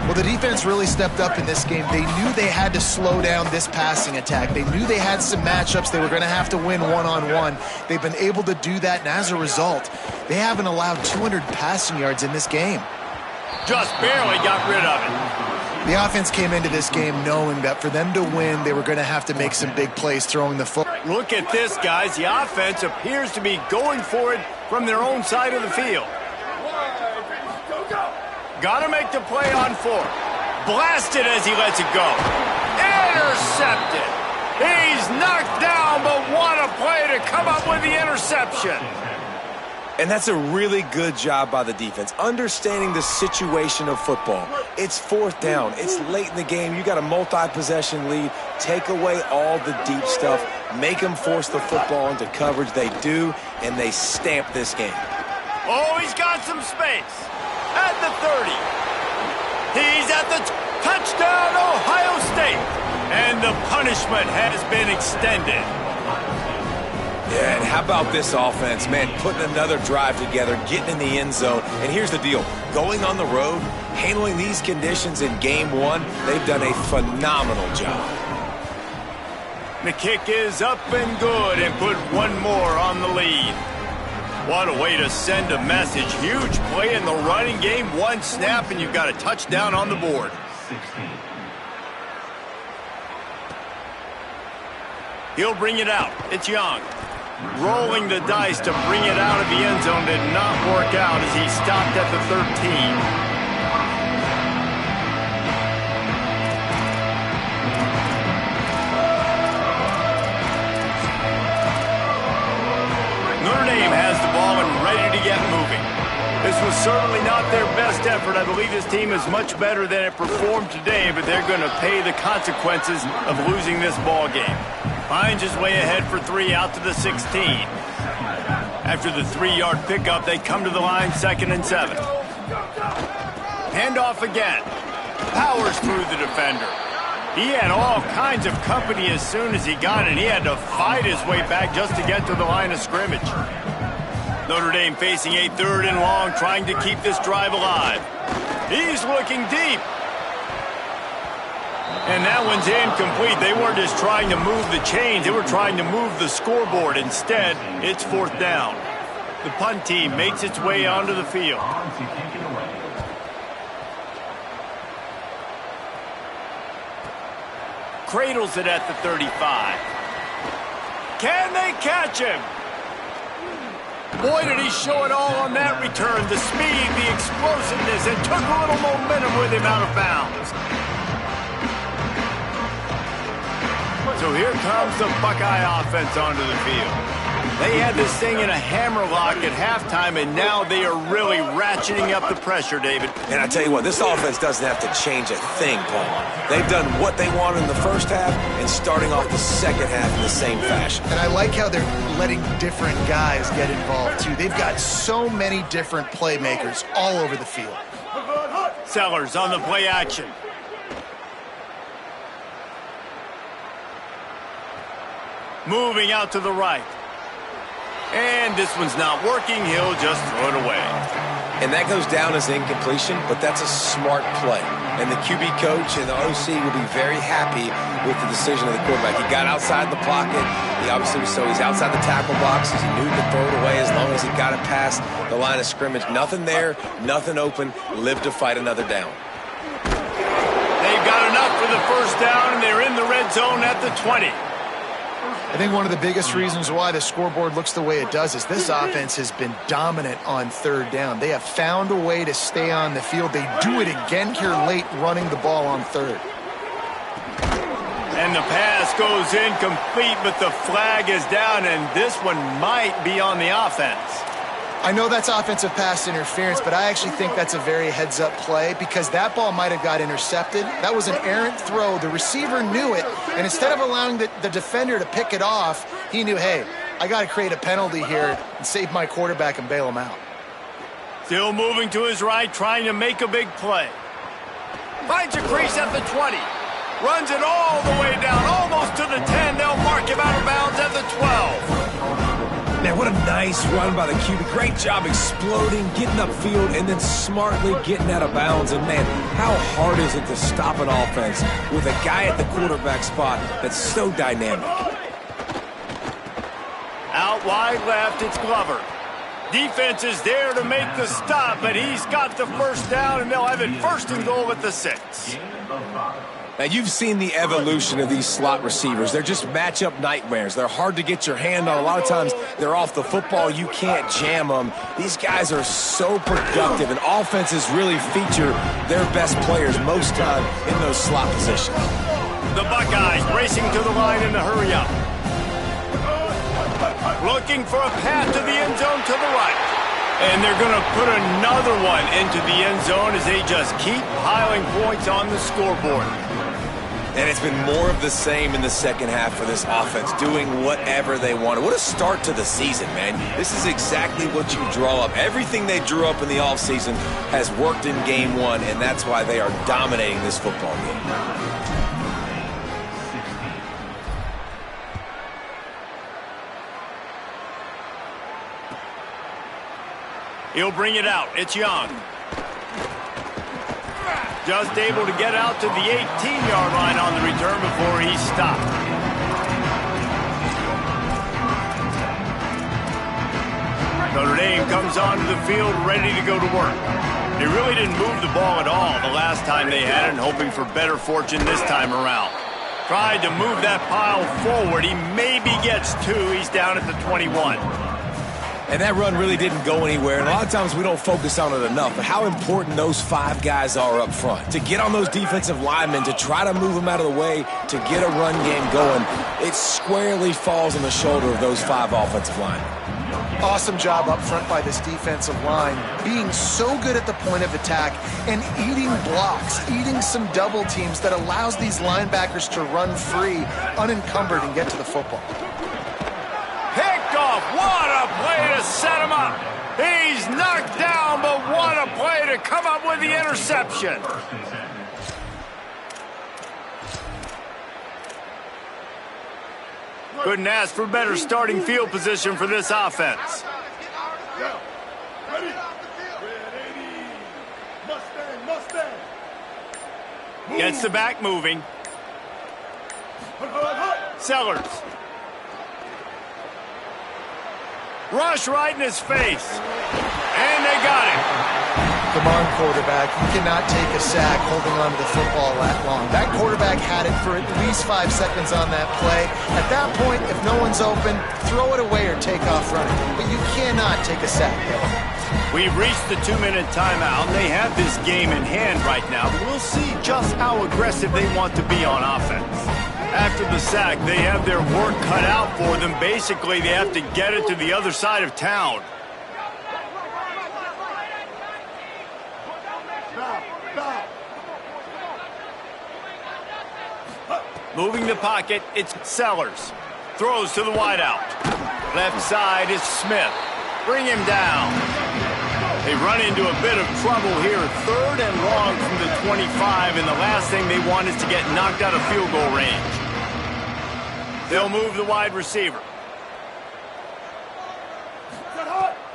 Well, the defense really stepped up in this game. They knew they had to slow down this passing attack. They knew they had some matchups they were going to have to win one-on-one. They've been able to do that, and as a result, they haven't allowed 200 passing yards in this game. Just barely got rid of it. The offense came into this game knowing that for them to win, they were going to have to make some big plays throwing the football. Look at this, guys. The offense appears to be going for it from their own side of the field. Got to make the play on 4. Blasted as he lets it go. Intercepted. He's knocked down, but what a play to come up with the interception. And that's a really good job by the defense, understanding the situation of football. It's 4th down. It's late in the game. You got a multi-possession lead. Take away all the deep stuff. Make them force the football into coverage. They do, and they stamp this game. Oh, he's got some space. At the 30. He's at the touchdown, Ohio State. And the punishment has been extended. Yeah, and how about this offense, man, putting another drive together, getting in the end zone. And here's the deal. Going on the road, handling these conditions in game 1, they've done a phenomenal job. The kick is up and good and put one more on the lead. What a way to send a message. Huge play in the running game. 1 snap, and you've got a touchdown on the board. He'll bring it out. It's Young. Rolling the dice to bring it out of the end zone did not work out as he stopped at the 13. Has the ball and ready to get moving. This was certainly not their best effort. I believe this team is much better than it performed today, but they're going to pay the consequences of losing this ball game. Finds his way ahead for 3 out to the 16. After the 3-yard pickup, they come to the line 2nd and 7. Handoff again. Powers through the defender. He had all kinds of company as soon as he got it. He had to fight his way back just to get to the line of scrimmage. Notre Dame facing a 3rd and long, trying to keep this drive alive. He's looking deep. And that one's incomplete. They weren't just trying to move the chains. They were trying to move the scoreboard. Instead, it's 4th down. The punt team makes its way onto the field. Cradles it at the 35. Can they catch him? Boy, did he show it all on that return. The speed, the explosiveness, and took a little momentum with him out of bounds. So here comes the Buckeye offense onto the field. They had this thing in a hammerlock at halftime, and now they are really ratcheting up the pressure, David. And I tell you what, this offense doesn't have to change a thing, Paul. They've done what they wanted in the first half and starting off the second half in the same fashion. And I like how they're letting different guys get involved, too. They've got so many different playmakers all over the field. Sellers on the play action. Moving out to the right. And this one's not working. He'll just throw it away. And that goes down as incompletion, but that's a smart play. And the QB coach and the OC will be very happy with the decision of the quarterback. He got outside the pocket. He obviously was he's outside the tackle boxes. He knew to throw it away as long as he got it past the line of scrimmage. Nothing there, nothing open. Live to fight another down. They've got enough for the first down, and they're in the red zone at the 20. I think one of the biggest reasons why the scoreboard looks the way it does is this offense has been dominant on third down. They have found a way to stay on the field. They do it again here late, running the ball on third. And the pass goes incomplete, but the flag is down, and this one might be on the offense. I know that's offensive pass interference, but I actually think that's a very heads-up play because that ball might have got intercepted. That was an errant throw. The receiver knew it, and instead of allowing the defender to pick it off, he knew, hey, I got to create a penalty here and save my quarterback and bail him out. Still moving to his right, trying to make a big play. Finds a crease at the 20. Runs it all the way down, almost to the 10. They'll mark him out of bounds at the 12. Man, what a nice run by the QB. Great job exploding, getting upfield, and then smartly getting out of bounds. And, man, how hard is it to stop an offense with a guy at the quarterback spot that's so dynamic? Out wide left, it's Glover. Defense is there to make the stop, but he's got the first down, and they'll have it first and goal at the 6. Now, you've seen the evolution of these slot receivers. They're just matchup nightmares. They're hard to get your hand on. A lot of times, they're off the football. You can't jam them. These guys are so productive, and offenses really feature their best players most time in those slot positions. The Buckeyes racing to the line in the hurry up. Looking for a path to the end zone to the right. And they're going to put another one into the end zone as they just keep piling points on the scoreboard. And it's been more of the same in the second half for this offense, doing whatever they want. What a start to the season, man. This is exactly what you draw up. Everything they drew up in the offseason has worked in game one, and that's why they are dominating this football game. He'll bring it out. It's Young. Just able to get out to the 18-yard line on the return before he stopped. Notre Dame comes onto the field ready to go to work. They really didn't move the ball at all the last time they had it, and hoping for better fortune this time around. Tried to move that pile forward. He maybe gets 2. He's down at the 21. And that run really didn't go anywhere. And a lot of times we don't focus on it enough. But how important those 5 guys are up front. To get on those defensive linemen, to try to move them out of the way, to get a run game going, it squarely falls on the shoulder of those 5 offensive linemen. Awesome job up front by this defensive line, being so good at the point of attack and eating blocks, eating some double teams that allows these linebackers to run free, unencumbered, and get to the football. Picked off. What a play to set him up. He's knocked down, but what a play to come up with the interception. Couldn't ask for better starting field position for this offense. Gets the back moving. Sellers. Rush right in his face. And they got him. Come on, quarterback. You cannot take a sack holding on to the football that long. That quarterback had it for at least 5 seconds on that play. At that point, if no one's open, throw it away or take off running. But you cannot take a sack. We've reached the 2-minute timeout. They have this game in hand right now, but we'll see just how aggressive they want to be on offense. After the sack, they have their work cut out for them. Basically, they have to get it to the other side of town. Moving the pocket, it's Sellers. Throws to the wideout. Left side is Smith. Bring him down. They run into a bit of trouble here. 3rd and long from the 25, and the last thing they want is to get knocked out of field goal range. They'll move the wide receiver.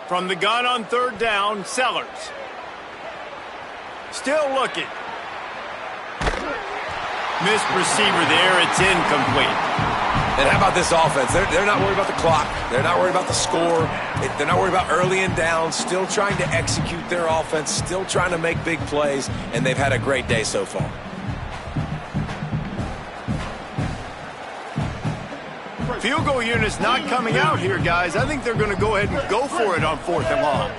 From the gun on 3rd down, Sellers. Still looking. Missed receiver there. It's incomplete. And how about this offense? They're not worried about the clock. They're not worried about the score. They're not worried about early and down. Still trying to execute their offense. Still trying to make big plays. And they've had a great day so far. Field goal unit's not coming out here, guys. I think they're going to go ahead and go for it on 4th and long.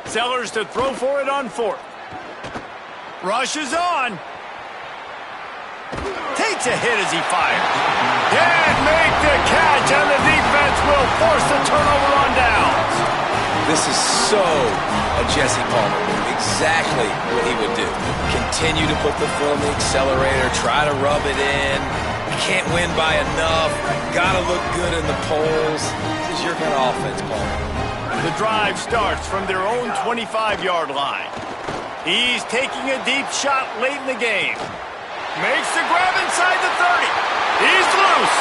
Sellers to throw for it on 4th. Rushes on. Takes a hit as he fires. Can't make the catch, and the defense will force the turnover on downs. This is so a Jesse Palmer move. Exactly what he would do. Continue to put the foot on the accelerator, try to rub it in. Can't win by enough. Gotta look good in the polls. This is your kind of offense, Palmer. The drive starts from their own 25-yard line. He's taking a deep shot late in the game. Makes the grab inside the 30. He's loose.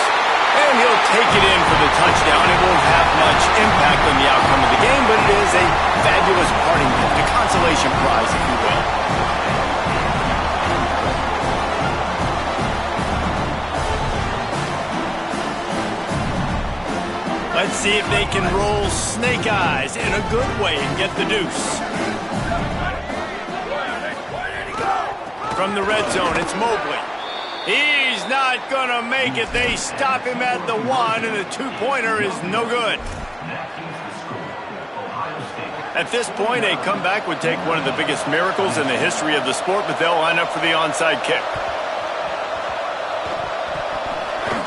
And he'll take it in for the touchdown. It won't have much impact on the outcome of the game, but it is a fabulous parting gift, a consolation prize, if you will. Let's see if they can roll snake eyes in a good way and get the deuce. From the red zone, it's Mobley. He's not going to make it. They stop him at the 1, and the 2-pointer is no good. At this point, a comeback would take one of the biggest miracles in the history of the sport, but they'll line up for the onside kick.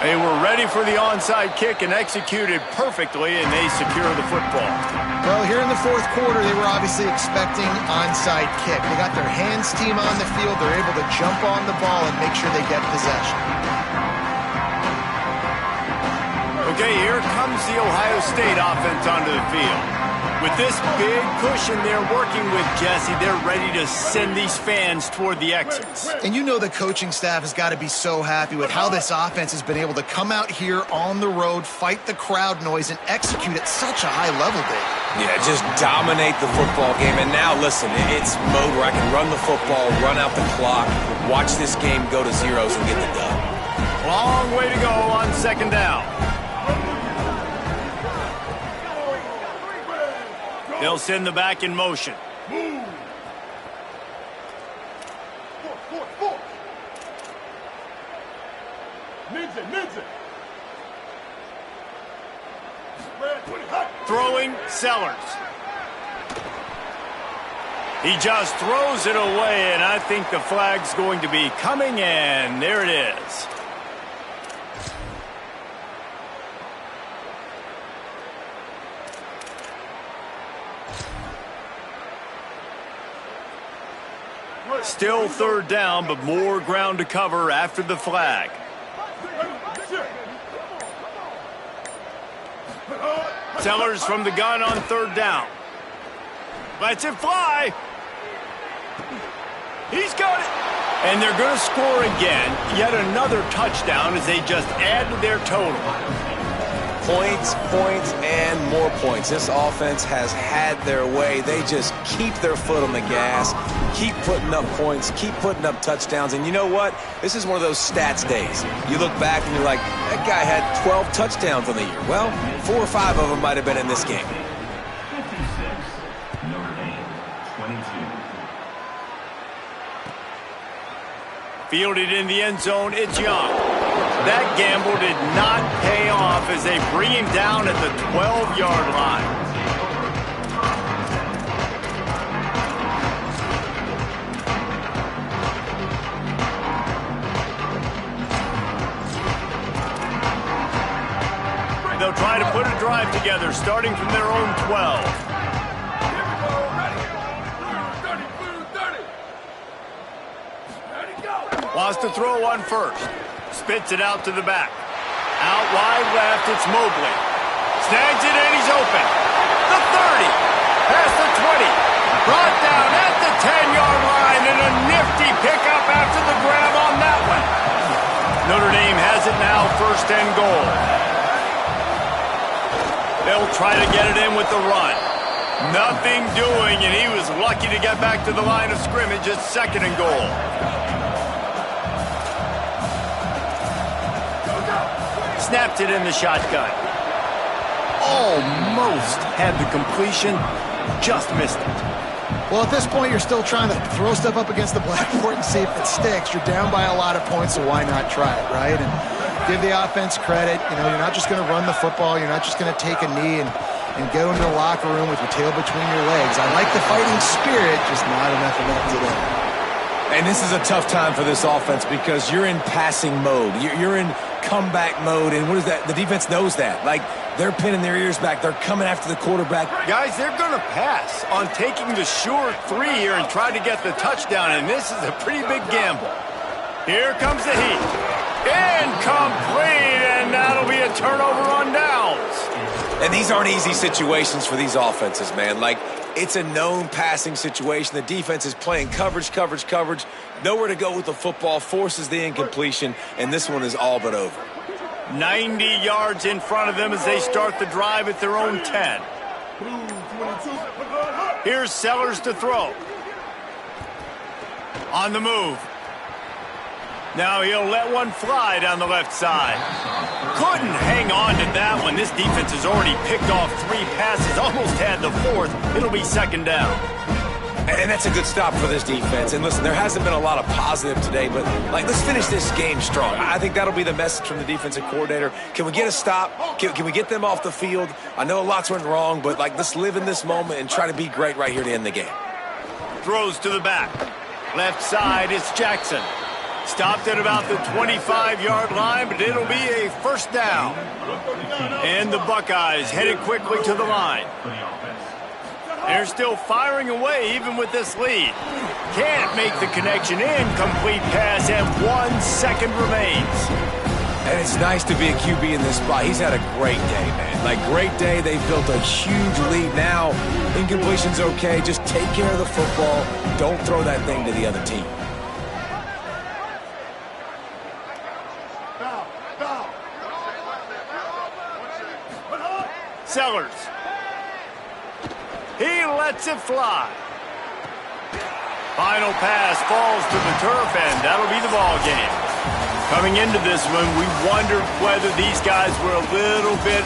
They were ready for the onside kick and executed perfectly, and they secure the football. Well, here in the 4th quarter, they were obviously expecting onside kick. They got their hands team on the field. They're able to jump on the ball and make sure they get possession. Okay, here comes the Ohio State offense onto the field. With this big cushion they're working with, Jesse, they're ready to send these fans toward the exits. And you know the coaching staff has got to be so happy with how this offense has been able to come out here on the road, fight the crowd noise, and execute at such a high level, Dave. Yeah, just dominate the football game. And now, listen, it's mode where I can run the football, run out the clock, watch this game go to zeros and get the dub. Long way to go on 2nd down. They'll send the back in motion. Move. 4. Ninja. Throwing Sellers. He just throws it away, and I think the flag's going to be coming, and there it is. Still 3rd down, but more ground to cover after the flag. Sellers from the gun on 3rd down. Lets it fly. He's got it. And they're going to score again. Yet another touchdown as they just add to their total. Points, and more points. This offense has had their way. They just keep their foot on the gas, keep putting up points, keep putting up touchdowns. And you know what? This is one of those stats days. You look back and you're like, that guy had 12 touchdowns on the year. Well, 4 or 5 of them might have been in this game. 56, Notre Dame, 22. Fielded in the end zone, it's Young. That gamble did not pay off as they bring him down at the 12-yard line. They'll try to put a drive together, starting from their own 12. Wants to throw on 1st. Spits it out to the back. Out wide left, it's Mobley. Snags it and he's open. The 30. Past the 20. Brought down at the 10-yard line, and a nifty pickup after the grab on that one. Notre Dame has it now, 1st and goal. They'll try to get it in with the run. Nothing doing, and he was lucky to get back to the line of scrimmage at 2nd and goal. Snapped it in the shotgun. Almost had the completion, just missed it. Well, at this point, you're still trying to throw stuff up against the blackboard and see if it sticks. You're down by a lot of points, so why not try it, right? And give the offense credit. You know, you're not just going to run the football. You're not just going to take a knee and go into the locker room with your tail between your legs. I like the fighting spirit, just not enough of that today. And this is a tough time for this offense because you're in passing mode. You're in comeback mode, and what is that? The defense knows that. Like, they're pinning their ears back. They're coming after the quarterback. Guys, they're going to pass on taking the sure three here and try to get the touchdown, and this is a pretty big gamble. Here comes the heat. Incomplete, and that'll be a turnover on downs. And these aren't easy situations for these offenses, man. Like, it's a known passing situation. The defense is playing coverage. Nowhere to go with the football, forces the incompletion, and this one is all but over. 90 yards in front of them as they start the drive at their own 10. Here's Sellers to throw. On the move. Now he'll let one fly down the left side. Couldn't hang on to that one. This defense has already picked off 3 passes, almost had the 4th. It'll be second down. And that's a good stop for this defense. And listen, there hasn't been a lot of positive today, but, like, let's finish this game strong. I think that'll be the message from the defensive coordinator. Can we get a stop? Can we get them off the field? I know lots went wrong, but, like, let's live in this moment and try to be great right here to end the game. Throws to the back. Left side, it's Jackson. Stopped at about the 25-yard line, but it'll be a first down. And the Buckeyes headed quickly to the line. They're still firing away even with this lead. Can't make the connection. Incomplete pass, and 1 second remains. And it's nice to be a QB in this spot. He's had a great day, man. Like, great day. They've built a huge lead. Now, incompletion's okay. Just take care of the football. Don't throw that thing to the other team. Sellers. He lets it fly. Final pass falls to the turf, and that'll be the ball game. Coming into this one, we wondered whether these guys were a little bit